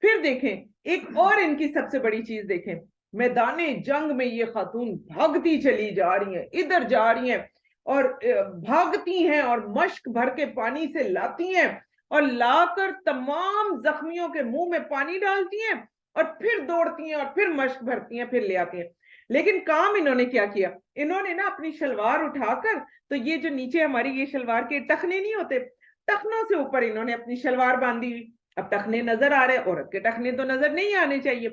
پھر دیکھیں ایک اور ان کی سب سے بڑی چیز دیکھیں، میدان جنگ میں یہ خاتون بھاگتی چلی جا رہی ہیں، ادھر جا رہی ہیں اور بھاگتی ہیں اور مشک بھر کے پانی سے لاتی ہیں اور لا کر تمام زخمیوں کے منہ میں پانی ڈالتی ہیں اور پھر دوڑتی ہیں اور پھر مشک بھرتی ہیں، پھر لے آتی ہیں۔ لیکن کام انہوں نے کیا کیا، انہوں نے نا اپنی شلوار اٹھا کر، تو یہ جو نیچے ہماری یہ شلوار کے ٹخنے نہیں ہوتے، ٹخنوں سے اوپر انہوں نے اپنی شلوار باندھی ہوئی۔ اب ٹخنے نظر آ رہے، عورت کے ٹخنے تو نظر نہیں آنے چاہیے،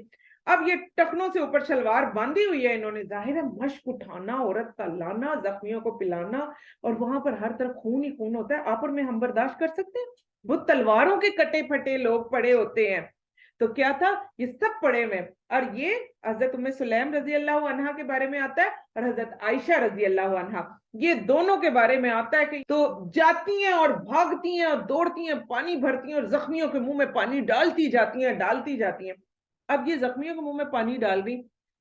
اب یہ ٹخنوں سے اوپر شلوار باندھی ہوئی ہے انہوں نے، ظاہر ہے مشک اٹھانا، عورت کا لانا، زخمیوں کو پلانا، اور وہاں پر ہر طرف خون ہی خون ہوتا ہے، آپ اور میں ہم برداشت کر سکتے ہیں؟ وہ تلواروں کے کٹے پھٹے لوگ پڑے ہوتے ہیں، تو کیا تھا یہ سب پڑے ہوئے، اور یہ حضرت ام سلیم رضی اللہ عنہا کے بارے میں آتا ہے اور حضرت عائشہ رضی اللہ عنہا، یہ دونوں کے بارے میں آتا ہے کہ تو جاتی ہیں اور بھاگتی ہیں اور دوڑتی ہیں، پانی بھرتی ہیں اور زخمیوں کے منہ میں پانی ڈالتی جاتی ہیں۔ اب یہ زخمیوں کے منہ میں پانی ڈال رہی،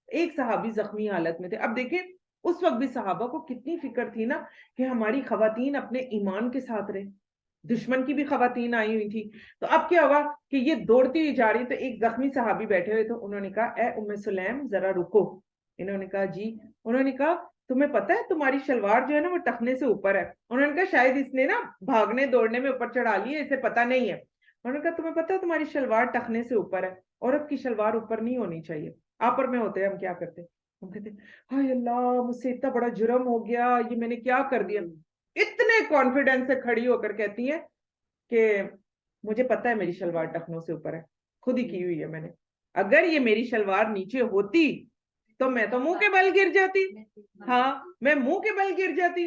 ایک صحابی زخمی حالت میں تھے۔ اب دیکھیں اس وقت بھی صحابہ کو کتنی فکر تھی نا کہ ہماری خواتین اپنے ایمان کے ساتھ رہے، دشمن کی بھی خواتین آئی ہوئی تھی، تو اب کیا ہوا کہ یہ دوڑتی ہوئی جا رہی، تو ایک زخمی صحابی بیٹھے ہوئے، تو انہوں نے کہا اے ام سلیم ذرا رکو، انہوں نے کہا جی، انہوں نے کہا تمہیں پتہ ہے تمہاری شلوار جو ہے نا وہ ٹخنے سے اوپر ہے، انہوں نے کہا شاید اس نے نا بھاگنے دوڑنے میں اوپر چڑھا لی ہے، اسے پتہ نہیں ہے، انہوں نے کہا تمہیں پتہ ہے تمہاری شلوار ٹخنے سے اوپر ہے، عورت کی شلوار اوپر نہیں ہونی چاہیے۔ آپ اور میں ہوتے ہیں ہم کیا کرتے، ہم کہتے ہائے اللہ مجھ سے اتنا بڑا جرم ہو گیا، یہ میں نے کیا کر دیا، اتنے کانفیڈنس سے کھڑی ہو کر کہتی ہیں کہ مجھے پتہ ہے میری شلوار ٹخنوں سے اوپر ہے، خود ہی کی ہوئی ہے میں نے، اگر یہ میری شلوار نیچے ہوتی تو میں تو منہ کے بل گر جاتی، ہاں میں منہ کے بل گر جاتی۔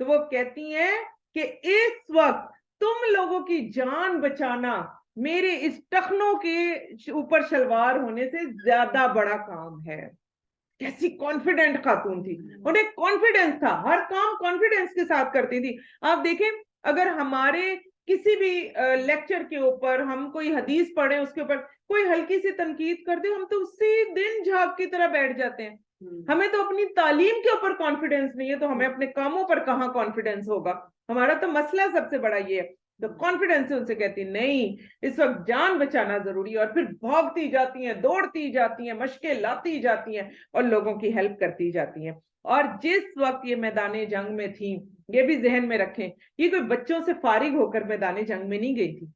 تو وہ کہتی ہیں کہ اس وقت تم لوگوں کی جان بچانا میرے اس ٹخنوں کے اوپر شلوار ہونے سے زیادہ بڑا کام ہے۔ کیسی کانفیڈنٹ خاتون تھی، انہیں کانفیڈنس تھا، ہر کام کانفیڈنس کے ساتھ کرتی تھی۔ آپ دیکھیں اگر ہمارے کسی بھی لیکچر کے اوپر ہم کوئی حدیث پڑھیں، اس کے اوپر کوئی ہلکی سی تنقید کر دے، ہم تو اسی دن جھاگ کی طرح بیٹھ جاتے ہیں، ہمیں تو اپنی تعلیم کے اوپر کانفیڈنس نہیں ہے، تو ہمیں اپنے کاموں پر کہاں کانفیڈنس ہوگا؟ ہمارا تو مسئلہ سب سے بڑا یہ ہے۔ تو کانفیڈنس سے ان سے کہتی نہیں، اس وقت جان بچانا ضروری ہے، اور پھر بھاگتی جاتی ہیں، دوڑتی جاتی ہیں، مشقیں لاتی جاتی ہیں اور لوگوں کی ہیلپ کرتی جاتی ہیں۔ اور جس وقت یہ میدان جنگ میں تھی، یہ بھی ذہن میں رکھیں، یہ کوئی بچوں سے فارغ ہو کر میدان جنگ میں نہیں گئی تھی،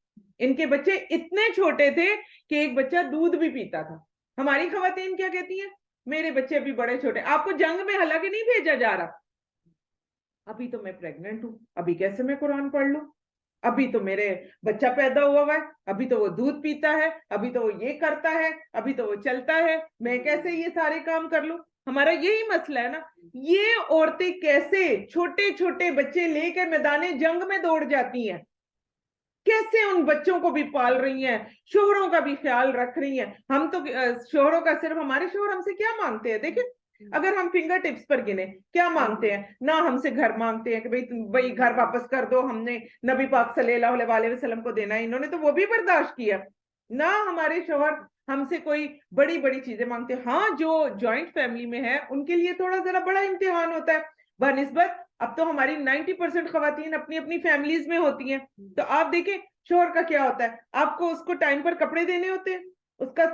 ان کے بچے اتنے چھوٹے تھے کہ ایک بچہ دودھ بھی پیتا تھا۔ ہماری خواتین کیا کہتی ہیں، میرے بچے ابھی بڑے چھوٹے، آپ کو جنگ میں حالانکہ نہیں بھیجا جا رہا، ابھی تو میں پریگننٹ ہوں، ابھی کیسے میں قرآن پڑھ لوں، ابھی تو میرے بچہ پیدا ہوا ہے، ابھی تو وہ دودھ پیتا ہے، ابھی تو وہ یہ کرتا ہے، ابھی تو وہ چلتا ہے، میں کیسے یہ سارے کام کر لوں؟ ہمارا یہی مسئلہ ہے نا، یہ عورتیں کیسے چھوٹے چھوٹے بچے لے کر میدان جنگ میں دوڑ جاتی ہیں، کیسے ان بچوں کو بھی پال رہی ہیں، شوہروں کا بھی خیال رکھ رہی ہیں۔ ہم تو شوہروں کا صرف، ہمارے شوہر ہم سے کیا مانگتے ہیں، دیکھیں اگر ہم فنگر ٹپس پر گنے کیا مانگتے ہیں، نہ ہم سے گھر مانگتے ہیں کہ بھئی گھر واپس کر دو، ہم نے نبی پاک صلی اللہ علیہ وسلم کو دینا ہے، انہوں نے تو وہ بھی برداشت کیا، نہ ہمارے شوہر ہم سے کوئی بڑی بڑی چیزیں مانگتے ہیں۔ ہاں جو جوائنٹ فیملی میں ہے ان کے لیے تھوڑا ذرا بڑا امتحان ہوتا ہے بنسبت، اب تو ہماری 90% خواتین اپنی اپنی فیملیز میں ہوتی ہیں، تو آپ دیکھیں شوہر کا کیا ہوتا ہے، آپ کو اس کو ٹائم پر کپڑے دینے ہوتے ہیں، اس کا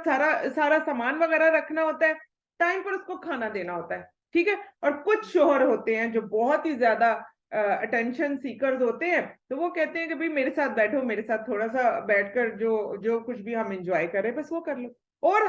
سارا سامان وغیرہ رکھنا ہوتا ہے، ٹائم پر اس کو کھانا دینا ہوتا ہے، ٹھیک ہے۔ اور کچھ شوہر ہوتے ہیں جو بہت ہی زیادہ اٹینشن سیکرز ہوتے ہیں، تو وہ کہتے ہیں کہ بھئی میرے ساتھ بیٹھو، میرے ساتھ تھوڑا سا بیٹھ کر جو کچھ بھی ہم انجوائے کر رہے ہیں بس وہ کر لو، اور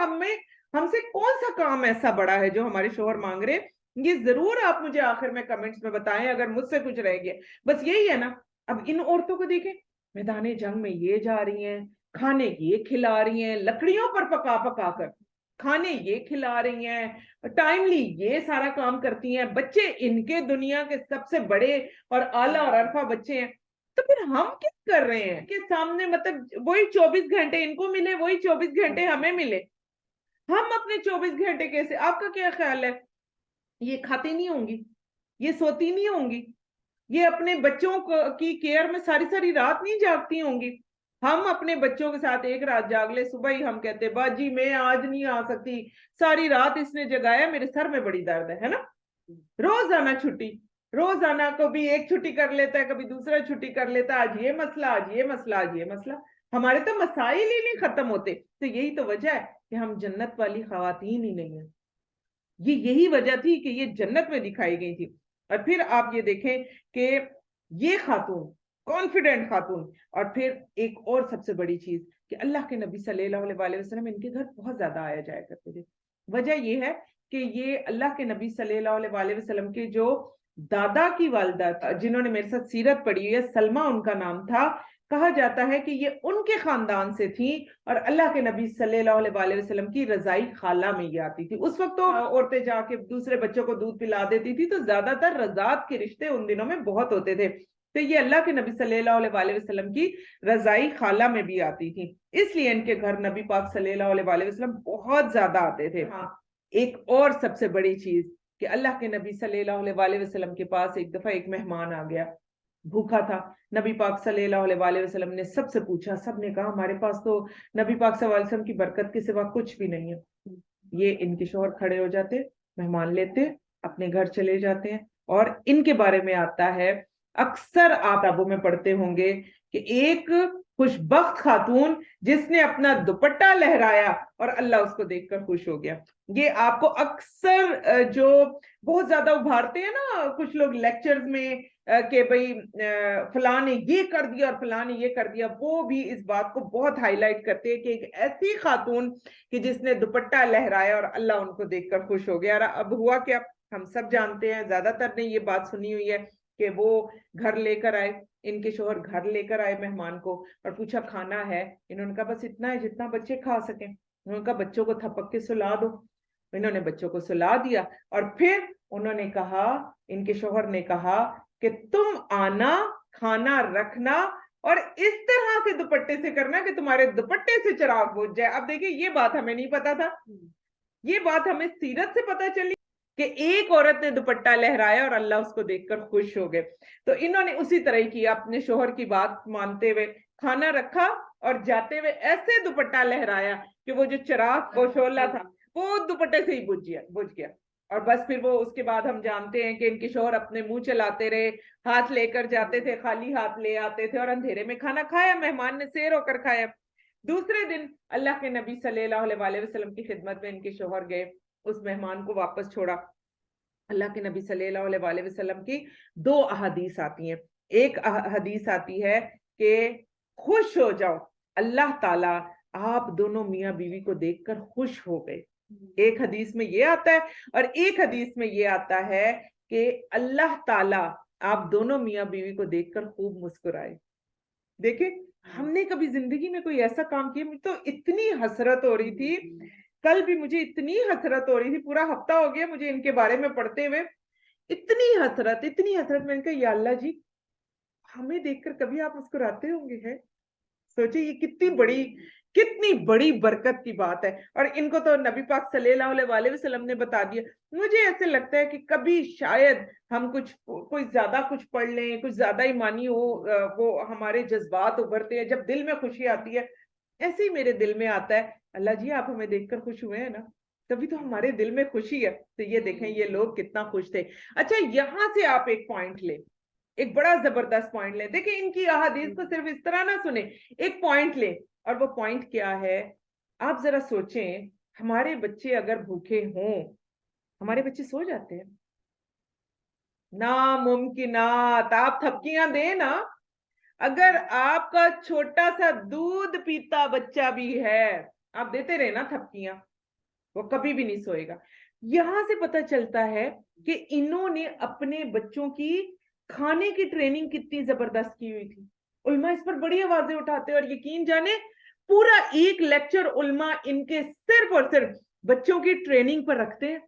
ہم سے کون سا کام ایسا بڑا ہے جو ہمارے شوہر مانگ رہے ہیں؟ یہ ضرور آپ مجھے آخر میں کمنٹس میں بتائیں اگر مجھ سے کچھ رہ گیا، بس یہی ہے نا۔ اب ان عورتوں کو دیکھیں، میدان جنگ میں یہ جا رہی ہیں، کھانے یہ کھلا رہی ہیں، لکڑیوں پر پکا پکا کر کھانے یہ کھلا رہی ہیں، ٹائملی یہ سارا کام کرتی ہیں، بچے ان کے دنیا کے سب سے بڑے اور اعلیٰ اور عرفہ بچے ہیں، تو پھر ہم کیا کر رہے ہیں کہ سامنے مطلب وہی 24 گھنٹے ان کو ملے، وہی 24 گھنٹے ہمیں ملے، ہم اپنے 24 گھنٹے کیسے؟ آپ کا کیا خیال ہے، یہ کھاتی نہیں ہوں گی، یہ سوتی نہیں ہوں گی، یہ اپنے بچوں کی کیئر میں ساری ساری رات نہیں جاگتی ہوں گی؟ ہم اپنے بچوں کے ساتھ ایک رات جاگ لے، صبح ہی ہم کہتے باجی میں آج نہیں آ سکتی، ساری رات اس نے جگایا، میرے سر میں بڑی درد ہے نا۔ روزانہ چھٹی، روزانہ کبھی ایک چھٹی کر لیتا ہے، کبھی دوسرا چھٹی کر لیتا ہے، آج یہ مسئلہ، آج یہ مسئلہ، آج یہ مسئلہ۔ ہمارے تو مسائل ہی نہیں ختم ہوتے. تو یہی تو وجہ ہے کہ ہم جنت والی خواتین ہی نہیں ہیں. یہی وجہ تھی کہ یہ جنت میں دکھائی گئی تھی. اور پھر آپ یہ دیکھیں کہ یہ خاتون کانفیڈنٹ خاتون. اور پھر ایک اور سب سے بڑی چیز کہ اللہ کے نبی صلی اللہ علیہ وسلم ان کے گھر بہت زیادہ آیا جایا کرتے تھے. وجہ یہ ہے کہ یہ اللہ کے نبی صلی اللہ علیہ وسلم کے جو دادا کی والدہ تھا, جنہوں نے میرے ساتھ سیرت پڑھی ہے, سلمہ ان کا نام تھا, کہا جاتا ہے کہ یہ ان کے خاندان سے تھی اور اللہ کے نبی صلی اللہ علیہ وسلم کی رضائی خالہ میں یہ آتی تھی. اس وقت تو عورتیں جا کے دوسرے بچوں کو دودھ پلا دیتی تھی, تو زیادہ تر رضاعت کے رشتے ان دنوں میں بہت ہوتے تھے. تو یہ اللہ کے نبی صلی اللہ علیہ وسلم کی رضائی خالہ میں بھی آتی تھی, اس لیے ان کے گھر نبی پاک صلی اللہ علیہ وسلم بہت زیادہ آتے تھے. ہاں, ایک اور سب سے بڑی چیز کہ اللہ کے نبی صلی اللہ علیہ وسلم کے پاس ایک دفعہ ایک مہمان آ گیا, بھوکا تھا. نبی پاک صلی اللہ علیہ وسلم نے سب سے پوچھا, سب نے کہا ہمارے پاس تو نبی پاک صلی اللہ علیہ وسلم کی برکت کے سوا کچھ بھی نہیں ہے. یہ ان کے شوہر کھڑے ہو جاتے, مہمان لیتے, اپنے گھر چلے جاتے ہیں. اور ان کے بارے میں آتا ہے, اکثر آپ کتابوں میں پڑھتے ہوں گے کہ ایک خوشبخت خاتون جس نے اپنا دوپٹہ لہرایا اور اللہ اس کو دیکھ کر خوش ہو گیا. یہ آپ کو اکثر جو بہت زیادہ ابھارتے ہیں نا کچھ لوگ لیکچرز میں کہ بھئی فلاں نے یہ کر دیا اور فلاں نے یہ کر دیا, وہ بھی اس بات کو بہت ہائی لائٹ کرتے ہیں کہ ایک ایسی خاتون کہ جس نے دوپٹہ لہرایا اور اللہ ان کو دیکھ کر خوش ہو گیا. اور اب ہوا کیا, ہم سب جانتے ہیں, زیادہ تر نے یہ بات سنی ہوئی ہے کہ وہ گھر لے کر آئے, ان کے شوہر گھر لے کر آئے مہمان کو اور پوچھا کھانا ہے؟ انہوں نے کہا بس اتنا ہے جتنا بچے کھا سکیں. انہوں نے کہا بچوں کو تھپک کے سلا دو. انہوں نے بچوں کو سلا دیا اور پھر انہوں نے کہا, ان کے شوہر نے کہا کہ تم آنا, کھانا رکھنا اور اس طرح سے دوپٹے سے کرنا کہ تمہارے دوپٹے سے چراغ بجھ جائے. اب دیکھیں یہ بات ہمیں نہیں پتا تھا, یہ بات ہمیں سیرت سے پتا چلی کہ ایک عورت نے دوپٹہ لہرایا اور اللہ اس کو دیکھ کر خوش ہو گئے. تو انہوں نے اسی طرح ہی کیا, اپنے شوہر کی بات مانتے ہوئے کھانا رکھا اور جاتے ہوئے ایسے دوپٹہ لہرایا کہ وہ جو چراغ وہ شعلہ تھا وہ دوپٹے سے ہی بجھ گیا. اور بس پھر وہ اس کے بعد ہم جانتے ہیں کہ ان کے شوہر اپنے منہ چلاتے رہے, ہاتھ لے کر جاتے تھے, خالی ہاتھ لے آتے تھے اور اندھیرے میں کھانا کھایا, مہمان نے سیر ہو کر کھایا. دوسرے دن اللہ کے نبی صلی اللہ علیہ وسلم کی خدمت میں ان کے شوہر گئے, اس مہمان کو واپس چھوڑا. اللہ کے نبی صلی اللہ علیہ وسلم کی دو احادیث آتی ہیں. ایک حدیث آتی ہے کہ خوش ہو جاؤ, اللہ تعالیٰ آپ دونوں میاں بیوی کو دیکھ کر خوش ہو گئے. ایک حدیث میں یہ آتا ہے اور ایک حدیث میں یہ آتا ہے کہ اللہ تعالیٰ آپ دونوں میاں بیوی کو دیکھ کر خوب مسکرائے. دیکھیں ہم نے کبھی زندگی میں کوئی ایسا کام کیا, مجھے تو اتنی حسرت ہو رہی تھی, کل بھی مجھے اتنی حسرت ہو رہی تھی, پورا ہفتہ ہو گیا مجھے ان کے بارے میں پڑھتے ہوئے, اتنی حسرت. میں نے کہا یا اللہ جی ہمیں دیکھ کر کبھی آپ مسکراتے ہوں گے. ہے سوچے یہ کتنی بڑی برکت کی بات ہے. اور ان کو تو نبی پاک صلی اللہ علیہ وسلم نے بتا دیا. مجھے ایسے لگتا ہے کہ کبھی شاید ہم کوئی زیادہ کچھ پڑھ لیں, کچھ زیادہ ایمانی ہو, وہ ہمارے جذبات ابھرتے ہیں, جب دل میں خوشی آتی ہے ایسے ہی میرے دل میں آتا ہے اللہ جی آپ ہمیں دیکھ کر خوش ہوئے ہیں نا, تبھی تو ہمارے دل میں خوشی ہے. تو یہ دیکھیں یہ لوگ کتنا خوش تھے. اچھا یہاں سے آپ ایک پوائنٹ لیں, ایک بڑا زبردست پوائنٹ لیں. دیکھیں ان کی احادیث کو صرف اس طرح نہ سنیں, ایک پوائنٹ لیں. اور وہ پوائنٹ کیا ہے, آپ ذرا سوچیں, ہمارے بچے اگر بھوکے ہوں, ہمارے بچے سو جاتے ہیں؟ ناممکنات. آپ تھپکیاں دیں نا, اگر آپ کا چھوٹا سا دودھ پیتا بچہ بھی ہے آپ دیتے رہے نا تھپکیاں, وہ کبھی بھی نہیں سوئے گا. یہاں سے پتہ چلتا ہے کہ انہوں نے اپنے بچوں کی کھانے کی ٹریننگ کتنی زبردست کی ہوئی تھی. علماء اس پر بڑی آوازیں اٹھاتے ہیں اور یقین جانے پورا ایک لیکچر علماء ان کے صرف اور صرف بچوں کی ٹریننگ پر رکھتے ہیں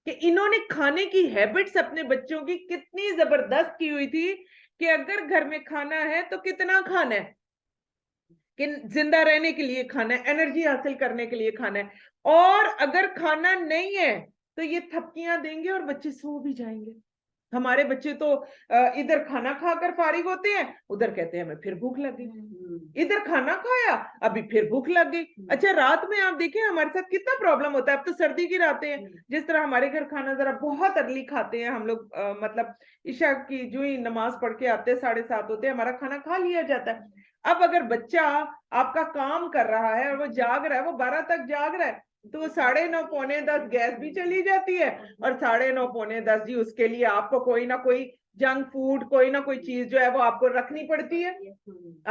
کہ انہوں نے کھانے کی ہیبٹس اپنے بچوں کی کتنی زبردست کی ہوئی تھی کہ اگر گھر میں کھانا ہے تو کتنا کھانا ہے, کہ زندہ رہنے کے لیے کھانا ہے, انرجی حاصل کرنے کے لیے کھانا ہے, اور اگر کھانا نہیں ہے تو یہ تھپکیاں دیں گے اور بچے سو بھی جائیں گے. ہمارے بچے تو ادھر کھانا کھا کر فارغ ہوتے ہیں, ادھر کہتے ہیں ہمیں پھر بھوک لگ گئی, ادھر کھانا کھایا ابھی پھر بھوک لگ گئی. اچھا رات میں آپ دیکھیں ہمارے ساتھ کتنا پرابلم ہوتا ہے. اب تو سردی کی راتیں ہیں, جس طرح ہمارے گھر کھانا ذرا بہت ارلی کھاتے ہیں ہم لوگ, مطلب عشاء کی جو ہی نماز پڑھ کے آتے 7:30 ہوتے ہیں ہمارا کھانا کھا لیا جاتا ہے. اب اگر بچہ آپ کا کام کر رہا ہے اور وہ جاگ رہا ہے، وہ 12 تک جاگ رہا ہے، تو 9:30 9:45 گیس بھی چلی جاتی ہے، اور 9:30 9:45 جی اس کے لیے آپ کو کوئی نہ کوئی جنک فوڈ، کوئی نہ کوئی چیز جو ہے وہ آپ کو رکھنی پڑتی ہے.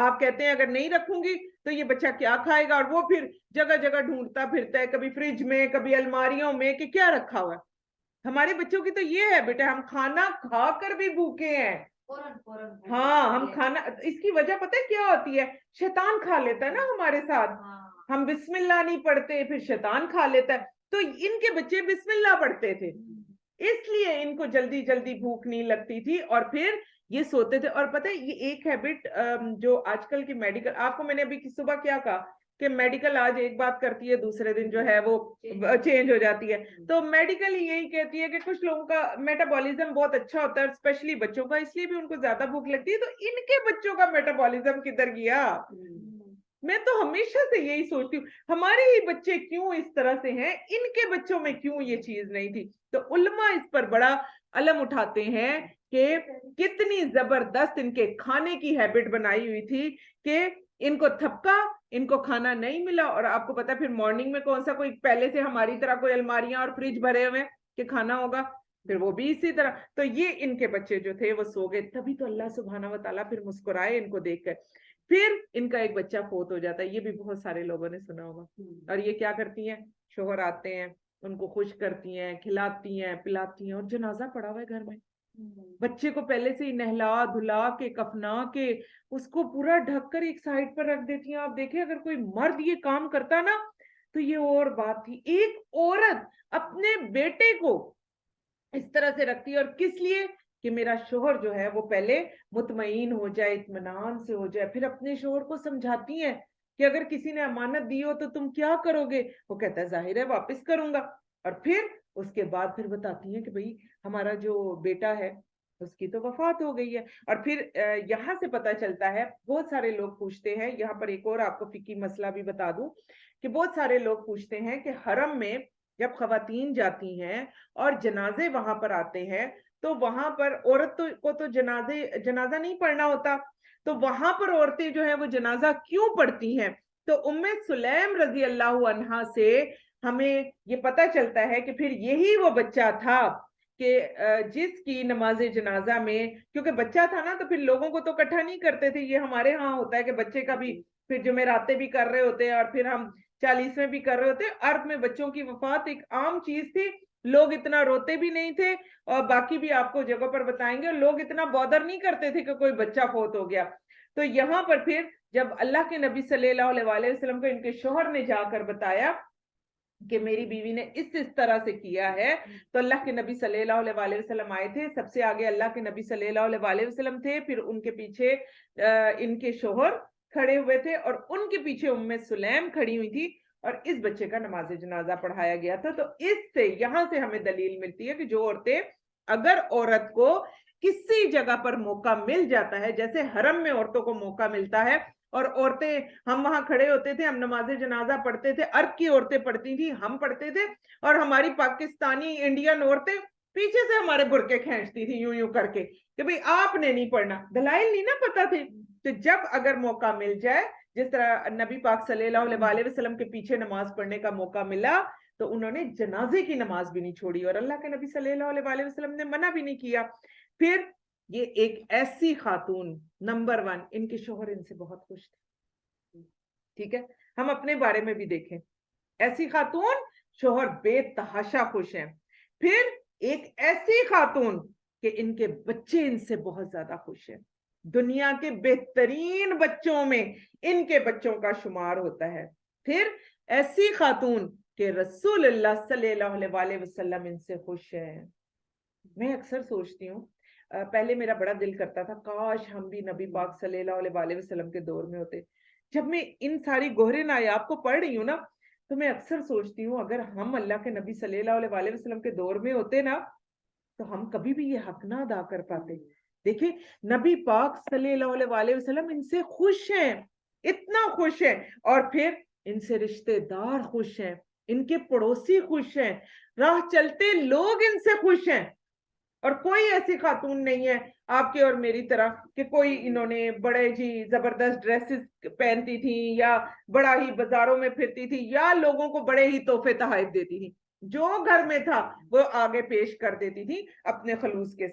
آپ کہتے ہیں اگر نہیں رکھوں گی تو یہ بچہ کیا کھائے گا، اور وہ پھر جگہ جگہ ڈھونڈتا پھرتا ہے، کبھی فریج میں، کبھی الماریوں میں کہ کیا رکھا ہوا ہے. ہمارے بچوں کی تو یہ ہے بیٹا، ہم کھانا کھا کر بھی بھوکے ہیں. ہاں، ہم کھانا، اس کی وجہ پتہ ہے کیا ہوتی ہے؟ شیطان کھا لیتا ہے نا ہمارے ساتھ. ہم بسم اللہ نہیں پڑھتے، پھر شیطان کھا لیتا ہے. تو ان کے بچے بسم اللہ پڑھتے تھے، اس لیے ان کو جلدی جلدی بھوک نہیں لگتی تھی، اور پھر یہ سوتے تھے. اور پتہ ہے یہ ایک ہیبٹ جو آج کل کی میڈیکل، آپ کو میں نے ابھی صبح کیا کہا کہ میڈیکل آج ایک بات کرتی ہے، دوسرے دن جو ہے وہ چینج ہو جاتی ہے. تو میڈیکل یہی کہتی ہے کہ کچھ لوگوں کا میٹابولزم بہت اچھا ہوتا ہے، اسپیشلی بچوں کا، اس لیے بھی ان کو زیادہ بھوک لگتی ہے. تو ان کے بچوں کا میٹابولزم کدھر گیا؟ میں تو ہمیشہ سے یہی سوچتی ہوں، ہمارے ہی بچے کیوں اس طرح سے ہیں، ان کے بچوں میں کیوں یہ چیز نہیں تھی. تو علماء اس پر بڑا علم اٹھاتے ہیں کہ کتنی زبردست ان کے کھانے کی ہیبٹ بنائی ہوئی تھی کہ ان کو تھپکا، ان کو کھانا نہیں ملا، اور آپ کو پتا پھر مارننگ میں کون سا کوئی پہلے سے ہماری طرح کوئی الماریاں اور فریج بھرے ہوئے کہ کھانا ہوگا، پھر وہ بھی اسی طرح. تو یہ ان کے بچے جو تھے وہ سو گئے. تبھی تو اللہ سبحانہ و تعالیٰ پھر مسکرائے ان کو دیکھ کر. پھر ان کا ایک بچہ فوت ہو جاتا ہے، یہ بھی بہت سارے لوگوں نے سنا ہوگا. اور یہ کیا کرتی ہیں؟ شوہر آتے ہیں، ان کو خوش کرتی ہیں، کھلاتی ہیں، پلاتی ہیں، اور جنازہ پڑا ہوا ہے گھر میں. بچے کو پہلے سے ہی نہلا دھلا کے کفنا کے اس کو پورا ڈھک کر ایک سائڈ پر رکھ دیتی ہیں. آپ دیکھیں اگر کوئی مرد یہ کام کرتا نا تو یہ اور بات تھی. ایک عورت اپنے بیٹے کو اس طرح سے رکھتی ہے، اور کس لیے؟ کہ میرا شوہر جو ہے وہ پہلے مطمئن ہو جائے، اطمینان سے ہو جائے. پھر اپنے شوہر کو سمجھاتی ہیں کہ اگر کسی نے امانت دی ہو تو تم کیا کرو گے؟ وہ کہتا ہے ظاہر ہے واپس کروں گا. اور پھر اس کے بعد پھر بتاتی ہیں کہ بھئی ہمارا جو بیٹا ہے اس کی تو وفات ہو گئی ہے. اور پھر یہاں سے پتہ چلتا ہے، بہت سارے لوگ پوچھتے ہیں، یہاں پر ایک اور آپ کو فقہی مسئلہ بھی بتا دوں کہ بہت سارے لوگ پوچھتے ہیں کہ حرم میں جب خواتین جاتی ہیں اور جنازے وہاں پر آتے ہیں تو وہاں پر عورت کو تو جنازہ نہیں پڑھنا ہوتا، تو وہاں پر عورتیں جو ہیں وہ جنازہ کیوں پڑھتی ہیں؟ تو ام سلیم رضی اللہ عنہا سے ہمیں یہ پتہ چلتا ہے کہ پھر یہی وہ بچہ تھا کہ جس کی نماز جنازہ میں، کیونکہ بچہ تھا نا تو پھر لوگوں کو تو اکٹھا نہیں کرتے تھے. یہ ہمارے ہاں ہوتا ہے کہ بچے کا بھی پھر جمعراتیں بھی کر رہے ہوتے ہیں اور پھر ہم 40ویں بھی کر رہے ہوتے. عرب میں بچوں کی وفات ایک عام چیز تھی، لوگ اتنا روتے بھی نہیں تھے، اور باقی بھی آپ کو جگہ پر بتائیں گے لوگ اتنا بودر نہیں کرتے تھے کہ کوئی بچہ فوت ہو گیا. تو یہاں پر پھر جب اللہ کے نبی صلی اللہ علیہ وسلم کو ان کے شوہر نے جا کر بتایا کہ میری بیوی نے اس طرح سے کیا ہے، تو اللہ کے نبی صلی اللہ علیہ وسلم آئے تھے. سب سے آگے اللہ کے نبی صلی اللہ علیہ وسلم تھے، پھر ان کے پیچھے ان کے شوہر کھڑے ہوئے تھے، اور ان کے پیچھے ام سلیم کھڑی ہوئی تھی، اور اس بچے کا نماز جنازہ پڑھایا گیا تھا. تو اس سے یہاں سے ہمیں دلیل ملتی ہے کہ جو عورتیں، اگر عورت کو کسی جگہ پر موقع مل جاتا ہے، جیسے حرم میں عورتوں کو موقع ملتا ہے، اور عورتیں، ہم وہاں کھڑے ہوتے تھے، ہم نماز جنازہ پڑھتے تھے، عرب کی عورتیں پڑھتی تھی، ہم پڑھتے تھے، اور ہماری پاکستانی انڈین عورتیں پیچھے سے ہمارے برقعے کھینچتی تھی یوں یوں کر کے کہ بھئی آپ نے نہیں پڑھنا. دلائل نہیں نا پتا تھے. تو جب اگر موقع مل جائے، جس طرح نبی پاک صلی اللہ علیہ وسلم کے پیچھے نماز پڑھنے کا موقع ملا تو انہوں نے جنازے کی نماز بھی نہیں چھوڑی، اور اللہ کے نبی صلی اللہ علیہ وسلم نے منع بھی نہیں کیا. پھر یہ ایک ایسی خاتون نمبر 1، ان کے شوہر ان سے بہت خوش تھے. ٹھیک ہے، ہم اپنے بارے میں بھی دیکھیں، ایسی خاتون شوہر بے تحاشا خوش ہیں. پھر ایک ایسی خاتون کہ ان کے بچے ان سے بہت زیادہ خوش ہیں. دنیا کے بہترین بچوں میں ان کے بچوں کا شمار ہوتا ہے. پھر ایسی خاتون کہ رسول اللہ صلی اللہ علیہ وسلم ان سے خوش ہیں. میں اکثر سوچتی ہوں، پہلے میرا بڑا دل کرتا تھا کاش ہم بھی نبی پاک صلی اللہ علیہ وسلم کے دور میں ہوتے. جب میں ان ساری گہرے نایاب کو پڑھ رہی ہوں نا تو میں اکثر سوچتی ہوں اگر ہم اللہ کے نبی صلی اللہ علیہ وسلم کے دور میں ہوتے نا تو ہم کبھی بھی یہ حق نہ ادا کر پاتے. دیکھیں نبی پاک صلی اللہ علیہ وسلم ان سے خوش ہیں، اتنا خوش ہیں، اور پھر ان سے رشتہ دار خوش ہیں، ان کے پڑوسی خوش ہیں، راہ چلتے لوگ ان سے خوش ہیں. اور کوئی ایسی خاتون نہیں ہے آپ کے اور میری طرح کہ کوئی انہوں نے بڑے جی زبردست ڈریسز پہنتی تھی یا بڑا ہی بازاروں میں پھرتی تھی یا لوگوں کو بڑے ہی تحفے تحائف دیتی تھی. جو گھر میں تھا وہ آگے پیش کر دیتی تھی اپنے خلوص کے